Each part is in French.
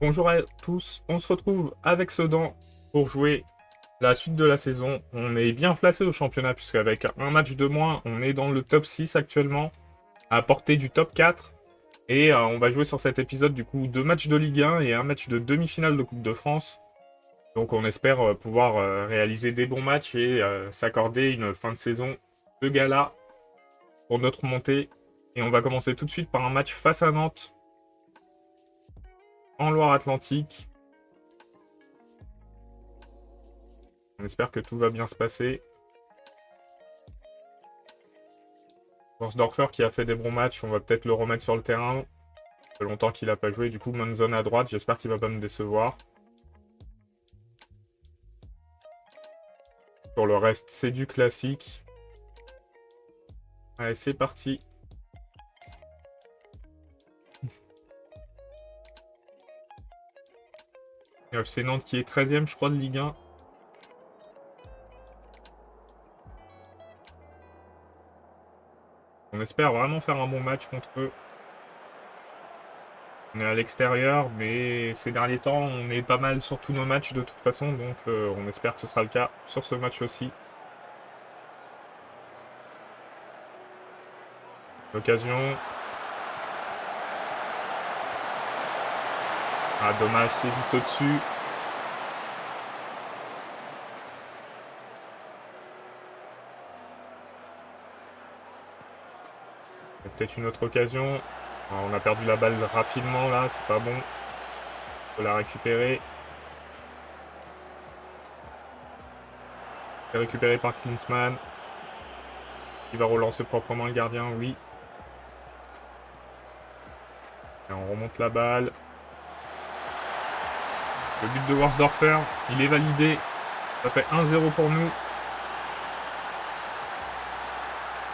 Bonjour à tous, on se retrouve avec Sedan pour jouer la suite de la saison. On est bien placé au championnat puisqu'avec un match de moins, on est dans le top 6 actuellement, à portée du top 4. Et on va jouer sur cet épisode du coup 2 matchs de Ligue 1 et un match de demi-finale de Coupe de France. Donc on espère pouvoir réaliser des bons matchs et s'accorder une fin de saison de gala pour notre montée. Et on va commencer tout de suite par un match face à Nantes en Loire-Atlantique. On espère que tout va bien se passer. Borsdorfer qui a fait des bons matchs, on va peut-être le remettre sur le terrain. Ça fait longtemps qu'il n'a pas joué, du coup Monzon à droite, j'espère qu'il va pas me décevoir. Pour le reste, c'est du classique. Allez, c'est parti. FC Nantes qui est 13ème, je crois, de Ligue 1. On espère vraiment faire un bon match contre eux. On est à l'extérieur, mais ces derniers temps, on est pas mal sur tous nos matchs de toute façon, donc on espère que ce sera le cas sur ce match aussi. L'occasion. Ah, dommage, c'est juste au-dessus. Il y a peut-être une autre occasion. Ah, on a perdu la balle rapidement là, c'est pas bon. Il faut la récupérer. C'est récupéré par Klinsmann. Il va relancer proprement le gardien, oui. Et on remonte la balle. Le but de Worsdorfer, il est validé. Ça fait 1-0 pour nous.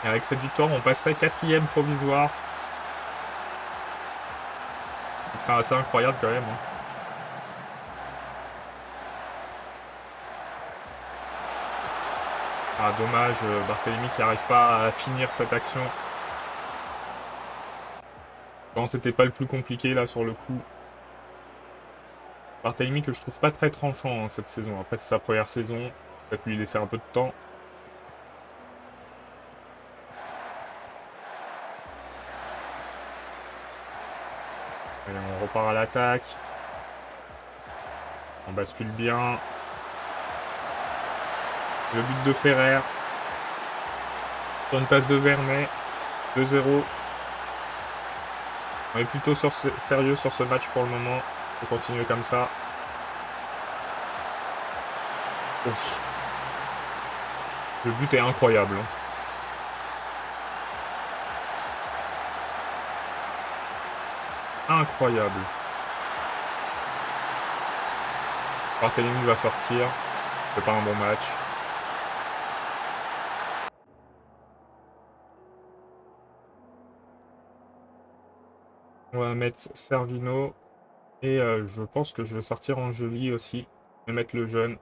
Et avec cette victoire, on passerait 4ème provisoire. Ce sera assez incroyable quand même. Ah, dommage, Barthélemy qui n'arrive pas à finir cette action. Bon, c'était pas le plus compliqué là sur le coup. Barthélemy que je trouve pas très tranchant cette saison. Après, c'est sa première saison. Peut-être lui laisser un peu de temps. Allez, on repart à l'attaque. On bascule bien. Le but de Ferrer. Sur une passe de Vernet. 2-0. On est plutôt sérieux sur ce match pour le moment. On peut continuer comme ça. Ouf. Le but est incroyable. Incroyable. Barthélemy va sortir. C'est pas un bon match. On va mettre Servino. Et je pense que je vais sortir Angeli aussi. Et mettre le jeune.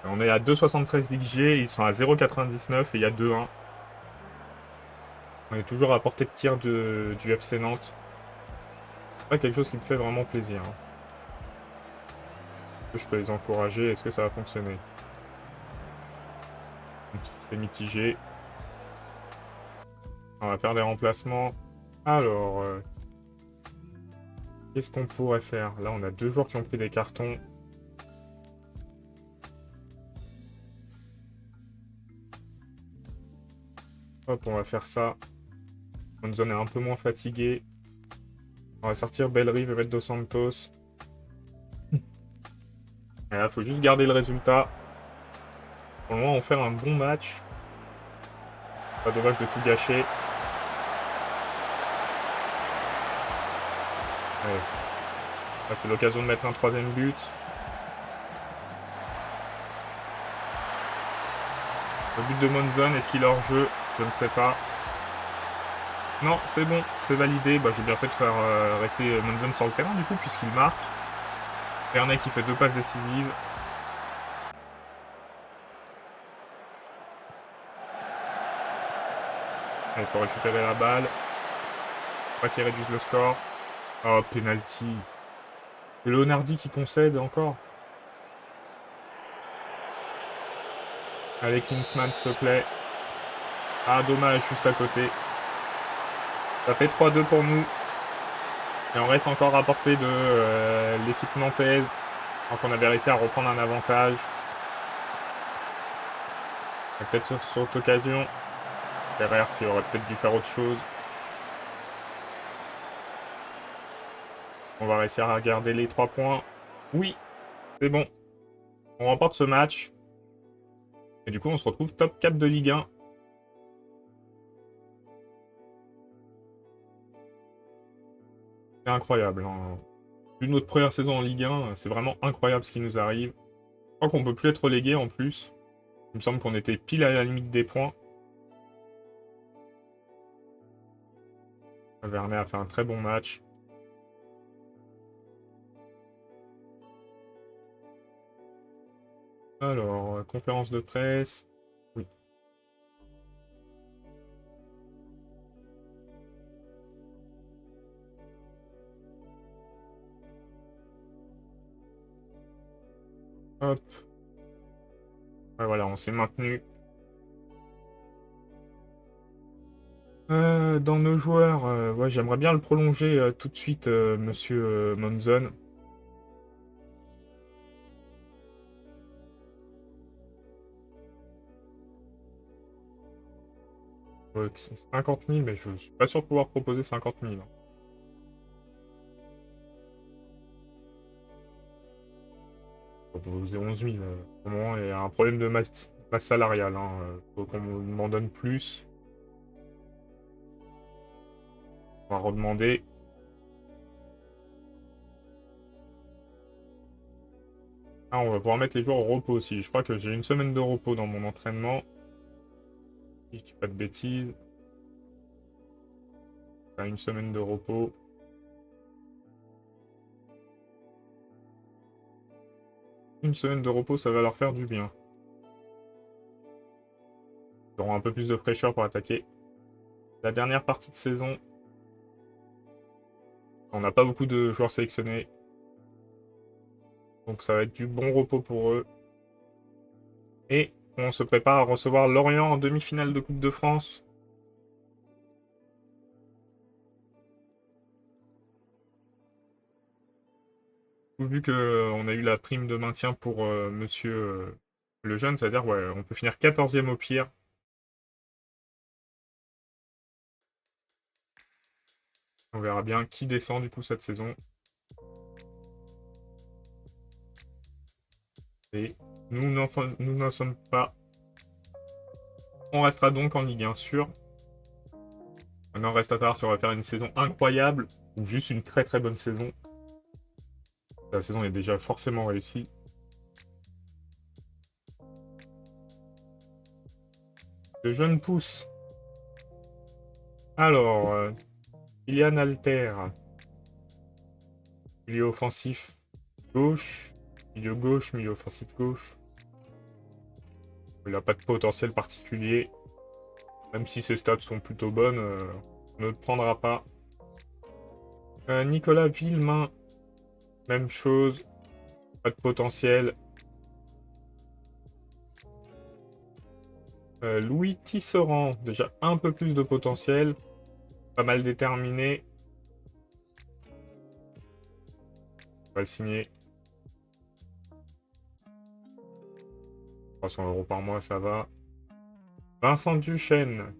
On est à 2,73 XG. Ils sont à 0,99 et il y a 2-1. On est toujours à portée de tir du FC Nantes. C'est pas quelque chose qui me fait vraiment plaisir. Est-ce que je peux les encourager? Est-ce que ça va fonctionner? C'est mitigé. On va faire des remplacements. Alors, qu'est-ce qu'on pourrait faire? Là, on a 2 joueurs qui ont pris des cartons. Hop, on va faire ça. Monzon est un peu moins fatigué. On va sortir Bellerive et mettre Dos Santos. Et là, faut juste garder le résultat. Pour le moment, on fait un bon match. Pas dommage de tout gâcher. Ouais. Là, c'est l'occasion de mettre un 3ème but. Le but de Monzon, est-ce qu'il est hors jeu? Je ne sais pas. Non, c'est bon, c'est validé. Bah, j'ai bien fait de faire rester Monzon sur le terrain du coup, puisqu'il marque. Vernet qui fait 2 passes décisives. Il faut récupérer la balle. Pas qu'ils réduisent le score. Oh, penalty. C'est Leonardi qui concède encore. Allez, Klinsmann, s'il te plaît. Ah, dommage, juste à côté. Ça fait 3-2 pour nous. Et on reste encore à portée de l'équipe nantaise. Donc on avait réussi à reprendre un avantage. Peut-être sur cette occasion. Ferrer qui aurait peut-être dû faire autre chose. On va réussir à garder les 3 points. Oui, c'est bon. On remporte ce match. Et du coup, on se retrouve top 4 de Ligue 1. C'est incroyable. Hein. Vu notre première saison en Ligue 1, c'est vraiment incroyable ce qui nous arrive. Je crois qu'on peut plus être relégué en plus. Il me semble qu'on était pile à la limite des points. Vernet a fait un très bon match. Alors, conférence de presse. Oui. Hop. Ouais, voilà, on s'est maintenu. Dans nos joueurs, ouais, j'aimerais bien le prolonger tout de suite, monsieur Monzon. C'est 50 000, mais je suis pas sûr de pouvoir proposer 50 000. Hein. Proposer 11 000. Au moment, il y a un problème de masse salariale. Hein. Faut qu'on m'en donne plus. On va redemander. Ah, on va pouvoir mettre les joueurs au repos aussi. Je crois que j'ai une semaine de repos dans mon entraînement. Si je dis pas de bêtises. Enfin, une semaine de repos. Une semaine de repos, ça va leur faire du bien. Ils auront un peu plus de fraîcheur pour attaquer. La dernière partie de saison. On n'a pas beaucoup de joueurs sélectionnés. Donc ça va être du bon repos pour eux. Et on se prépare à recevoir Lorient en demi-finale de Coupe de France. Vu qu'on a eu la prime de maintien pour monsieur le jeune, c'est-à-dire ouais, on peut finir 14e au pire. On verra bien qui descend du coup cette saison. Et nous n'en sommes pas. On restera donc en Ligue 1 sûr. Maintenant, reste à savoir si on va faire une saison incroyable ou juste une très très bonne saison. La saison est déjà forcément réussie. Le jeune pousse. Alors, Kylian Alter. Milieu offensif gauche. Milieu offensif gauche. Il n'a pas de potentiel particulier. Même si ses stats sont plutôt bonnes, on ne le prendra pas. Nicolas Villemain. Même chose. Pas de potentiel. Louis Tisserand. Déjà un peu plus de potentiel. Pas mal déterminé. On va le signer. 300 € par mois, ça va. Vincent Duchesne.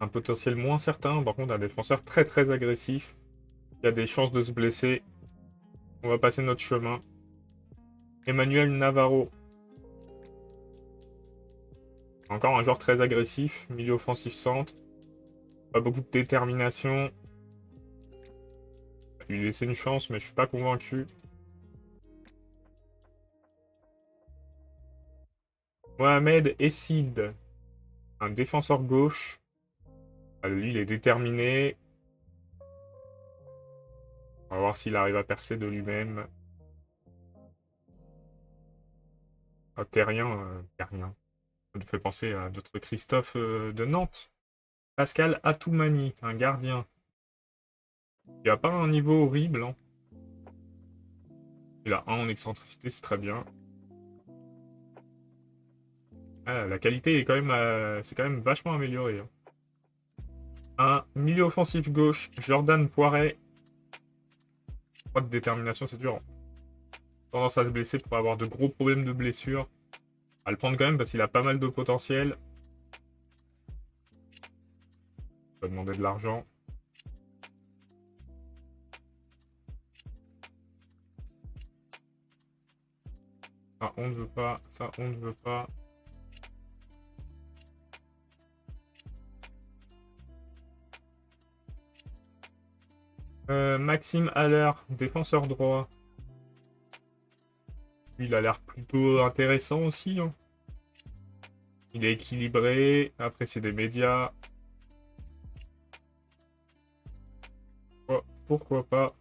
Un potentiel moins certain. Par contre, un défenseur très très agressif. Il y a des chances de se blesser. On va passer notre chemin. Emmanuel Navarro. Encore un joueur très agressif. Milieu offensif centre. Pas beaucoup de détermination. Je vais lui laisser une chance, mais je suis pas convaincu. Mohamed Essid. Un défenseur gauche. Lui, il est déterminé. On va voir s'il arrive à percer de lui-même. Terrien. Ça me fait penser à notre Christophe de Nantes. Pascal Atoumani, un gardien. Il a pas un niveau horrible. Hein. Il a 1 en excentricité, c'est très bien. Ah, la qualité est quand même, c'est quand même vachement amélioré. Hein. Un milieu offensif gauche, Jordan Poiret. Pas de détermination, c'est dur. Tendance à se blesser pour avoir de gros problèmes de blessure. À le prendre quand même parce qu'il a pas mal de potentiel. On va demander de l'argent. Ça, on ne veut pas. Ça, on ne veut pas. Maxime Haller, défenseur droit. Lui, il a l'air plutôt intéressant aussi. Hein. Il est équilibré, apprécié des médias. Oh, pourquoi pas?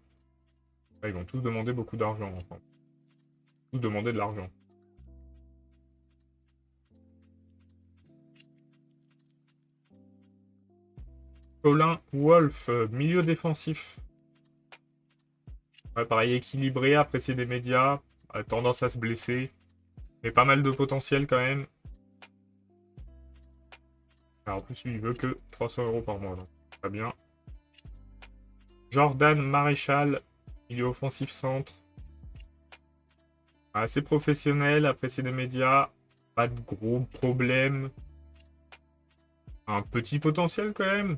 Ah, ils vont tous demander beaucoup d'argent, enfin. Tous demander de l'argent. Colin Wolf, milieu défensif. Ouais, pareil, équilibré, apprécié des médias. A tendance à se blesser. Mais pas mal de potentiel quand même. Alors, en plus, lui, il veut que 300 € par mois. Donc, très bien. Jordan Maréchal, milieu offensif centre. Assez professionnel, apprécié des médias. Pas de gros problèmes. Un petit potentiel quand même.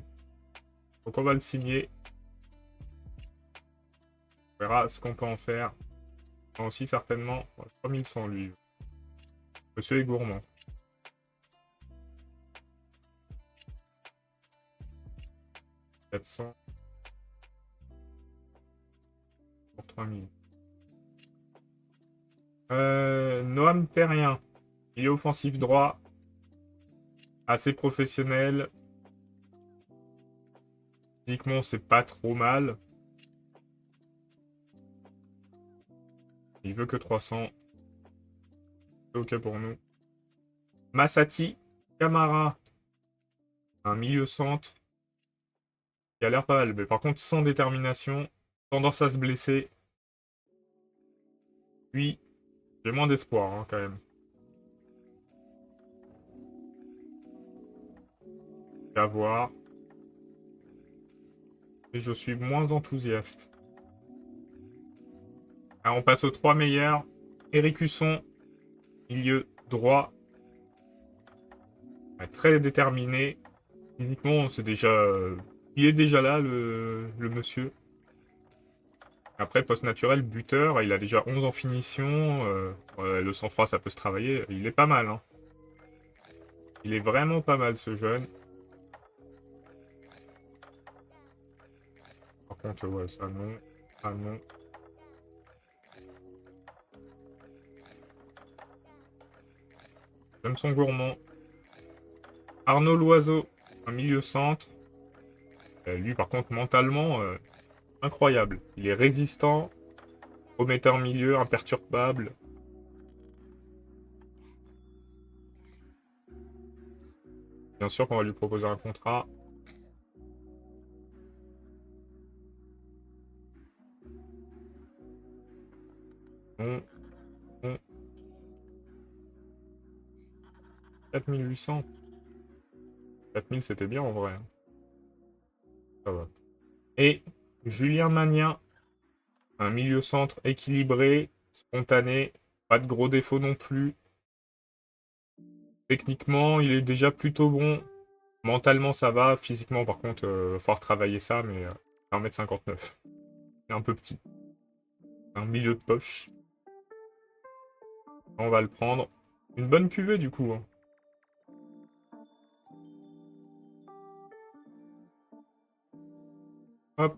Donc on va le signer. On verra ce qu'on peut en faire. Aussi certainement 3100 lui. Monsieur est gourmand. « 400 pour 3000. Noam Terrien. Il est offensif droit. Assez professionnel. Physiquement, c'est pas trop mal. Il veut que 300. C'est ok pour nous. Massati Camara. Un milieu centre. Il a l'air pas mal. Mais par contre, sans détermination. Tendance à se blesser. Lui, j'ai moins d'espoir hein, quand même. À voir. Et je suis moins enthousiaste. Alors, on passe aux 3 meilleurs. Eric Husson, milieu droit. Très déterminé. Physiquement, c'est déjà... il est déjà là, le monsieur. Après, poste naturel, buteur. Il a déjà 11 en finition. Le sang-froid, ça peut se travailler. Il est pas mal. Hein. Il est vraiment pas mal, ce jeune. Par contre, ouais, ça non. Ah non. J'aime son gourmand. Arnaud Loiseau, un milieu centre. Lui, par contre, mentalement, incroyable. Il est résistant, remetteur milieu, imperturbable. Bien sûr qu'on va lui proposer un contrat. Bon, bon. 4800. 4000, c'était bien en vrai. Ça va. Et Julien Magnin, un milieu centre équilibré, spontané, pas de gros défauts non plus. Techniquement, il est déjà plutôt bon. Mentalement, ça va. Physiquement, par contre, il va falloir travailler ça, mais 1m59. C'est un peu petit. Un milieu de poche. On va le prendre. Une bonne cuvée, du coup. Hein. Hop.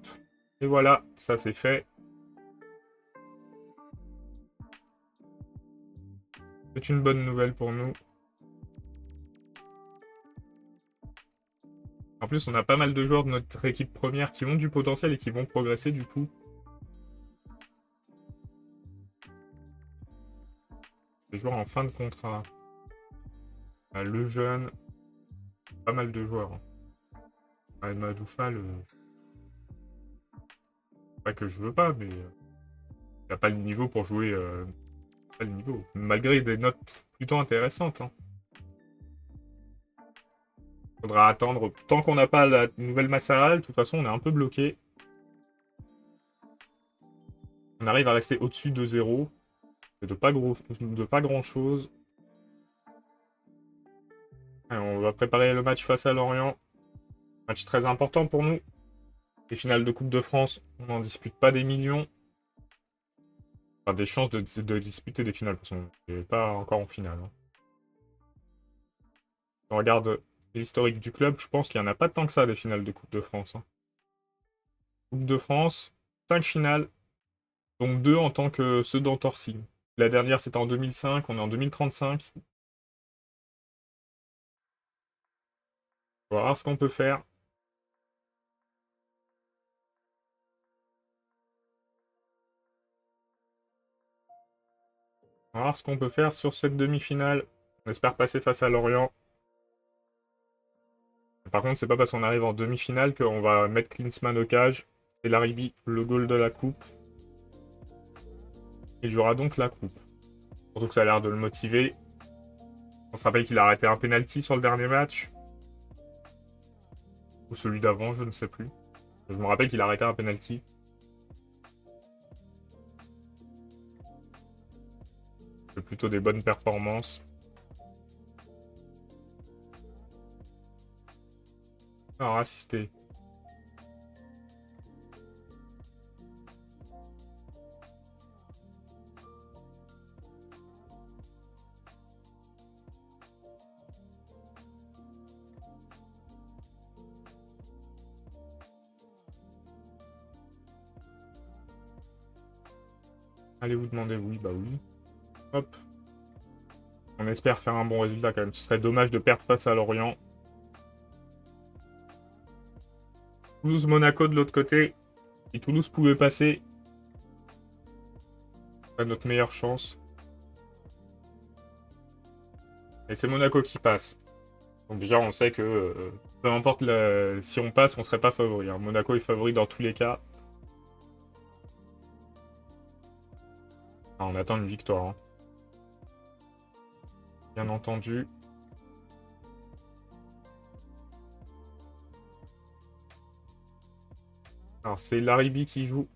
Et voilà, ça c'est fait. C'est une bonne nouvelle pour nous. En plus, on a pas mal de joueurs de notre équipe première qui ont du potentiel et qui vont progresser du coup. Des joueurs en fin de contrat. Le jeune. Pas mal de joueurs. Hein. El Madoufal, pas que je veux pas, mais il n'a pas le niveau pour jouer. Pas le niveau. Malgré des notes plutôt intéressantes. Hein. Faudra attendre. Tant qu'on n'a pas la nouvelle masse salariale, de toute façon, on est un peu bloqué. On arrive à rester au-dessus de 0. Et de pas grand-chose. On va préparer le match face à Lorient. Match très important pour nous. Les finales de Coupe de France, on n'en dispute pas des millions. Enfin, des chances de disputer des finales, parce qu'on n'est pas encore en finale. Hein. On regarde l'historique du club, je pense qu'il n'y en a pas tant que ça des finales de Coupe de France. Hein. Coupe de France, 5 finales, donc 2 en tant que ceux d'Antorcy. La dernière c'était en 2005, on est en 2035. On va voir ce qu'on peut faire. On va voir ce qu'on peut faire sur cette demi-finale. On espère passer face à Lorient. Par contre, c'est pas parce qu'on arrive en demi-finale qu'on va mettre Klinsmann au cage. C'est Laribi, le goal de la coupe. Il jouera donc la coupe. Surtout que ça a l'air de le motiver. On se rappelle qu'il a arrêté un penalty sur le dernier match. Ou celui d'avant, je ne sais plus. Je me rappelle qu'il a arrêté un penalty. C'est plutôt des bonnes performances. Alors, assisté. Allez vous demander oui, bah oui. Hop. On espère faire un bon résultat quand même. Ce serait dommage de perdre face à Lorient. Toulouse-Monaco de l'autre côté. Si Toulouse pouvait passer, c'est notre meilleure chance. Et c'est Monaco qui passe. Donc déjà, on sait que peu importe si on passe, on serait pas favori. Hein. Monaco est favori dans tous les cas. Ah, on attend une victoire. Hein. Bien entendu. Alors, c'est Laribi qui joue.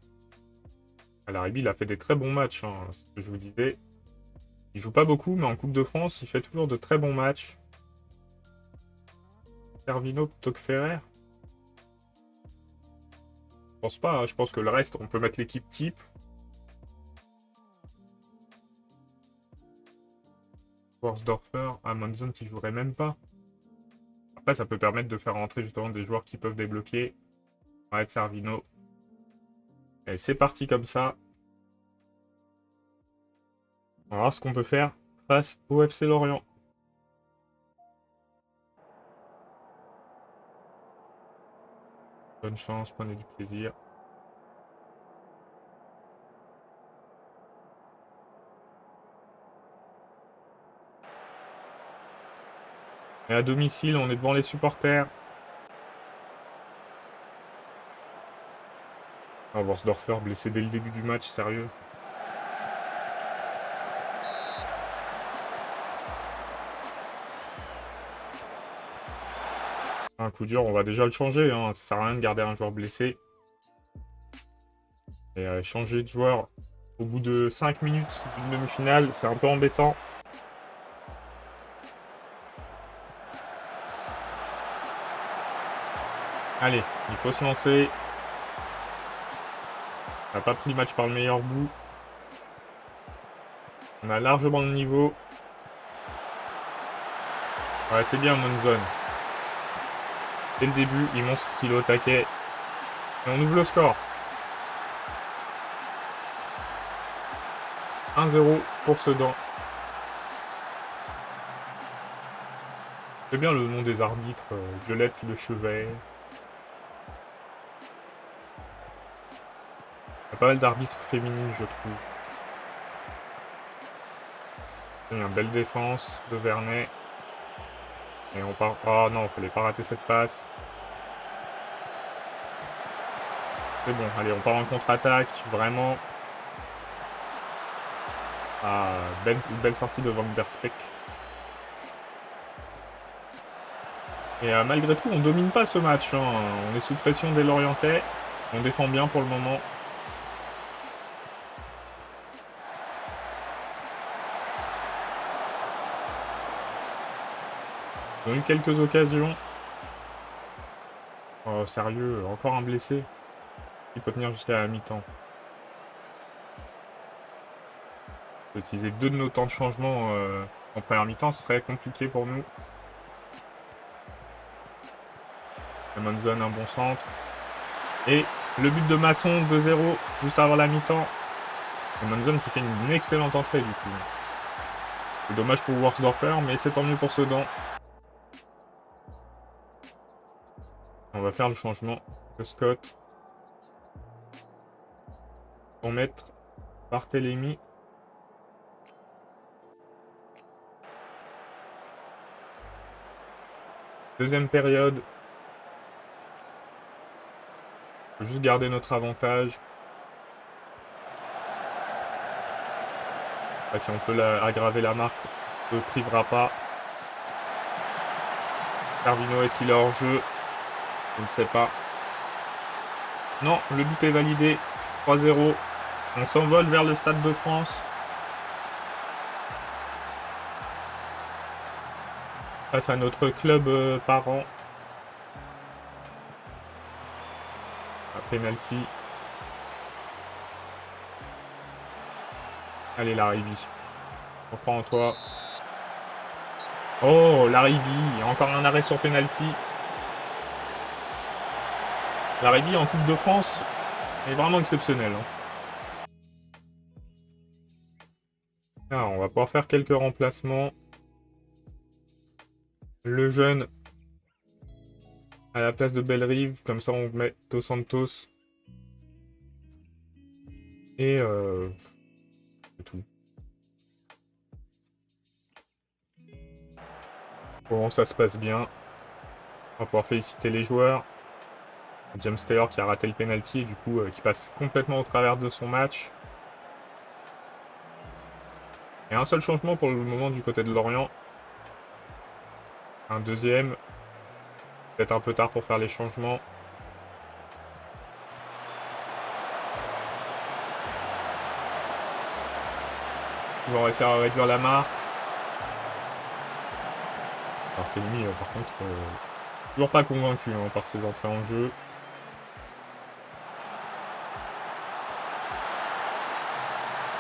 Laribi, il a fait des très bons matchs, hein, c'est ce que je vous disais. Il joue pas beaucoup, mais en Coupe de France, il fait toujours de très bons matchs. Servino plutôt que Ferrer. Je pense pas, hein, je pense que le reste, on peut mettre l'équipe type. Worsdorfer, Amundsen qui jouerait même pas. Après, ça peut permettre de faire rentrer justement des joueurs qui peuvent débloquer. Avec Servino. Et c'est parti comme ça. On va voir ce qu'on peut faire face au FC Lorient. Bonne chance, prenez du plaisir. Et à domicile, on est devant les supporters. Oh, Worsdorfer blessé dès le début du match, sérieux. Un coup dur, on va déjà le changer. Hein. Ça sert à rien de garder un joueur blessé. Et changer de joueur au bout de 5 minutes d'une demi-finale, c'est un peu embêtant. Allez, il faut se lancer. On n'a pas pris le match par le meilleur bout. On a largement le niveau. Ouais, c'est bien, Monzon. Dès le début, il montre qu'il est au taquet. Et on ouvre le score. 1-0 pour Sedan. C'est bien le nom des arbitres. Violette Le Chevet. Il y a pas mal d'arbitres féminines, je trouve. Il y a une belle défense de Vernet. Et on part... Oh non, il fallait pas rater cette passe. C'est bon, allez, on part en contre-attaque, vraiment. Ah, belle sortie de Van der Speck. Et malgré tout, on domine pas ce match, hein. On est sous pression des Lorientais. On défend bien pour le moment. Ils ont eu quelques occasions. Oh, sérieux, encore un blessé. Il peut tenir jusqu'à la mi-temps. Utiliser 2 de nos temps de changement en première mi-temps, ce serait compliqué pour nous. Amundsen, un bon centre. Et le but de Masson, 2-0, juste avant la mi-temps. Amundsen qui fait une excellente entrée du coup. C'est dommage pour Worsdorfer, mais c'est tant mieux pour Sedan. On va faire le changement de Scott. Pour mettre Barthélemy. Deuxième période. On peut juste garder notre avantage. Enfin, si on peut aggraver la marque, on ne privera pas. Carvino, est-ce qu'il est hors jeu? Je ne sais pas. Non, le but est validé. 3-0. On s'envole vers le Stade de France. Face à notre club parent. Penalty. Allez, Laribi. On croit en toi. Oh, Laribi. Encore un arrêt sur penalty. Laribi en Coupe de France est vraiment exceptionnel. Hein. Ah, on va pouvoir faire quelques remplacements. Le jeune à la place de Bellerive. Comme ça, on met Dos Santos. Et c'est tout. Bon, ça se passe bien. On va pouvoir féliciter les joueurs. James Taylor qui a raté le penalty et du coup qui passe complètement au travers de son match. Et un seul changement pour le moment du côté de Lorient. Un deuxième. Peut-être un peu tard pour faire les changements. Ils vont réussir à réduire la marque. Barthélemy, par contre, toujours pas convaincu hein, par ses entrées en jeu.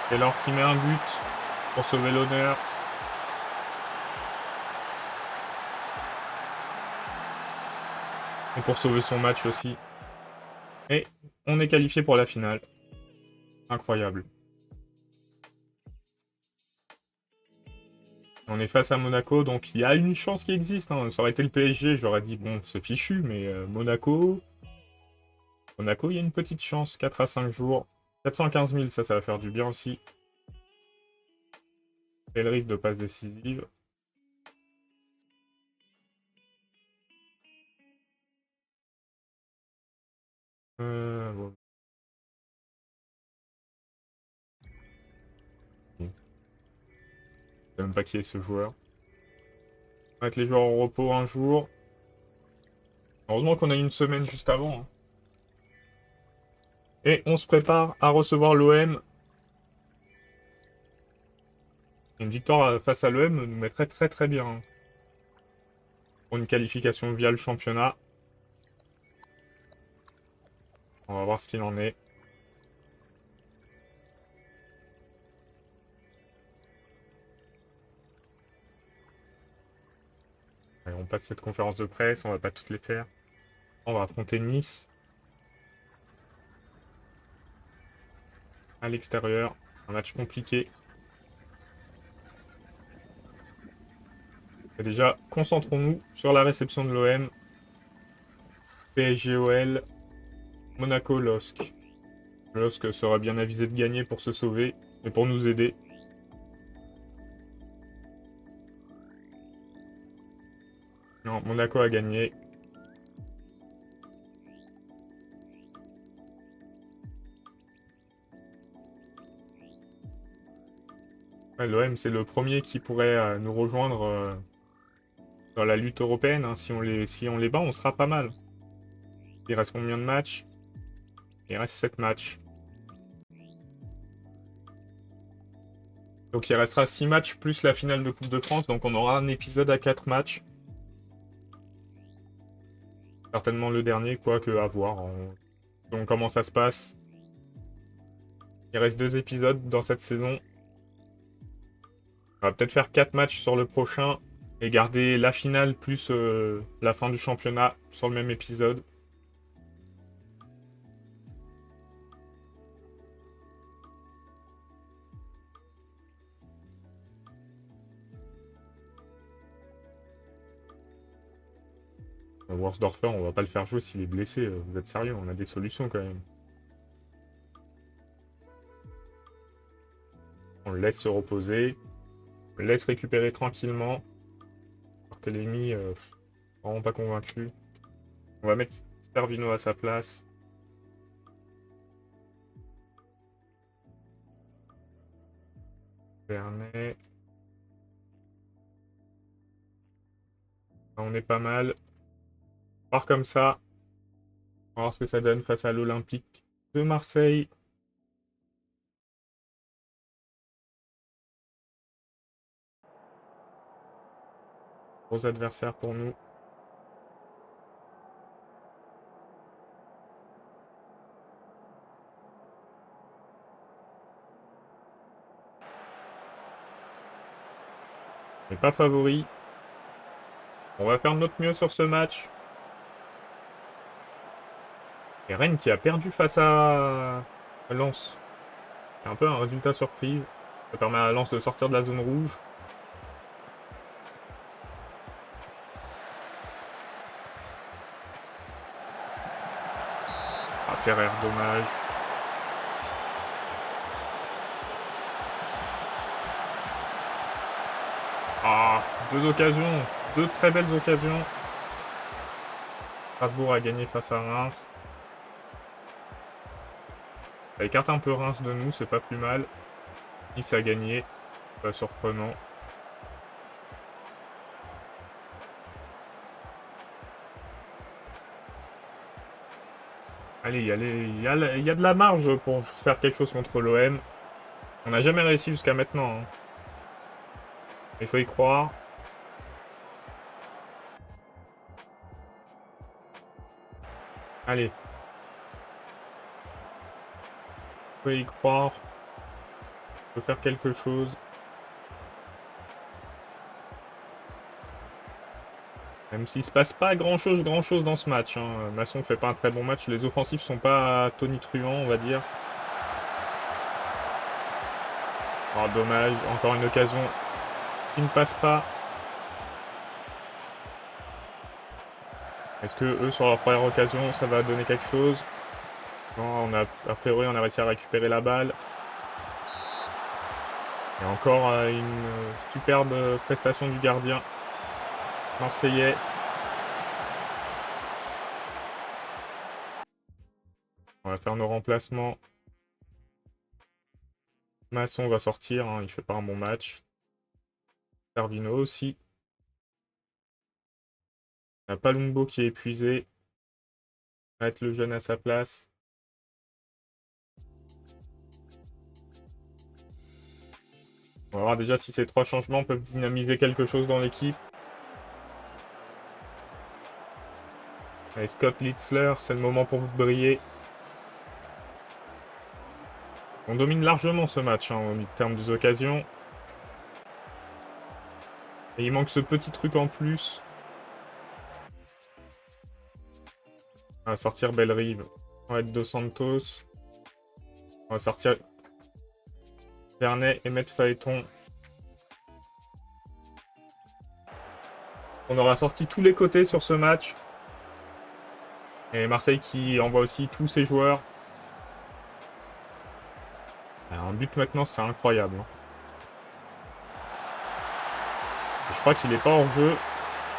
Taylor qui met un but pour sauver l'honneur. Et pour sauver son match aussi. Et on est qualifié pour la finale. Incroyable. On est face à Monaco, donc il y a une chance qui existe. Hein. Ça aurait été le PSG, j'aurais dit, bon, c'est fichu, mais Monaco, il y a une petite chance. 4 à 5 jours. 415 000, ça va faire du bien aussi. Et le risque de passe décisive. Bon. Je sais même pas qui est ce joueur. On va mettre les joueurs au repos un jour. Heureusement qu'on a une semaine juste avant. Hein. Et on se prépare à recevoir l'OM. Une victoire face à l'OM nous mettrait très très bien. Hein. Pour une qualification via le championnat. On va voir ce qu'il en est. Allez, on passe cette conférence de presse, on va pas toutes les faire. On va affronter Nice. À l'extérieur. Un match compliqué. Et déjà, concentrons-nous sur la réception de l'OM. PSG-OL. Monaco-LOSC. LOSC sera bien avisé de gagner pour se sauver et pour nous aider. Non, Monaco a gagné. Ouais, l'OM, c'est le premier qui pourrait nous rejoindre dans la lutte européenne. Hein. Si on les bat, on sera pas mal. Il reste combien de matchs? Il reste 7 matchs. Donc il restera 6 matchs plus la finale de Coupe de France. Donc on aura un épisode à 4 matchs. Certainement le dernier, quoique à voir. Donc comment ça se passe. Il reste 2 épisodes dans cette saison. On va peut-être faire 4 matchs sur le prochain. Et garder la finale plus la fin du championnat sur le même épisode. Worsdorfer, on va pas le faire jouer s'il est blessé. Vous êtes sérieux, on a des solutions quand même. On le laisse se reposer. On le laisse récupérer tranquillement. Barthélemy, vraiment pas convaincu. On va mettre Stervino à sa place. Vernet. On est pas mal. On part comme ça. On va voir ce que ça donne face à l'Olympique de Marseille. Gros adversaire pour nous. On n'est pas favori. On va faire de notre mieux sur ce match. Et Rennes qui a perdu face à Lens. C'est un peu un résultat surprise. Ça permet à Lens de sortir de la zone rouge. Ah, Ferrer, dommage. Ah, 2 occasions. 2 très belles occasions. Strasbourg a gagné face à Reims. Ça écarte un peu Reims de nous, c'est pas plus mal. Nice a gagné. Pas surprenant. Allez, il y a de la marge pour faire quelque chose contre l'OM. On n'a jamais réussi jusqu'à maintenant. Hein. Il faut y croire. Allez. Il faut y croire. Il faut faire quelque chose. Même s'il se passe pas grand-chose dans ce match. Hein. Masson fait pas un très bon match. Les offensifs sont pas tonitruants, on va dire. Oh, dommage. Encore une occasion qui ne passe pas. Est-ce que eux, sur leur première occasion, ça va donner quelque chose? Non, a priori, on a réussi à récupérer la balle. Et encore une superbe prestation du gardien marseillais. On va faire nos remplacements. Masson va sortir, hein, il fait pas un bon match. Stervino aussi. Il y a Palumbo qui est épuisé. On va mettre le jeune à sa place. On va voir déjà si ces 3 changements peuvent dynamiser quelque chose dans l'équipe. Allez, Scott Litzler, c'est le moment pour vous de briller. On domine largement ce match hein, en termes des occasions. Et il manque ce petit truc en plus. On va sortir Bellerive. On va être Dos Santos. On va sortir Vernet et mettre Phaéton. On aura sorti tous les côtés sur ce match. Et Marseille qui envoie aussi tous ses joueurs. Un but maintenant serait incroyable. Je crois qu'il n'est pas hors jeu.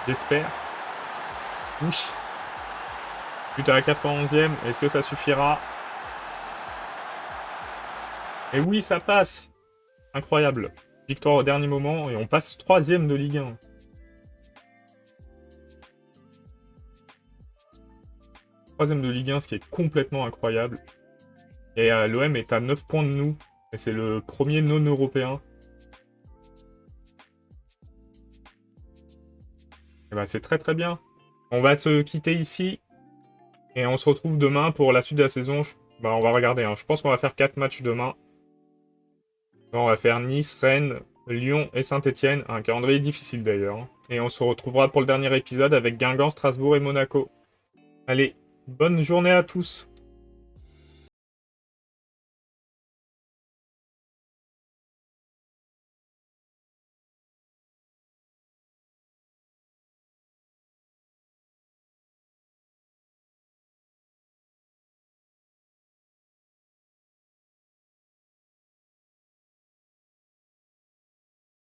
J'espère. Oui. But à la 91e. Est-ce que ça suffira? Et oui, ça passe. Incroyable. Victoire au dernier moment et on passe 3e de Ligue 1. Troisième de Ligue 1, ce qui est complètement incroyable. Et l'OM est à 9 points de nous. Et c'est le premier non-européen. Et bah, c'est très très bien. On va se quitter ici. Et on se retrouve demain pour la suite de la saison. Bah, on va regarder. Hein. Je pense qu'on va faire 4 matchs demain. On va faire Nice, Rennes, Lyon et Saint-Etienne. Un calendrier difficile d'ailleurs. Hein. Et on se retrouvera pour le dernier épisode avec Guingamp, Strasbourg et Monaco. Allez, bonne journée à tous.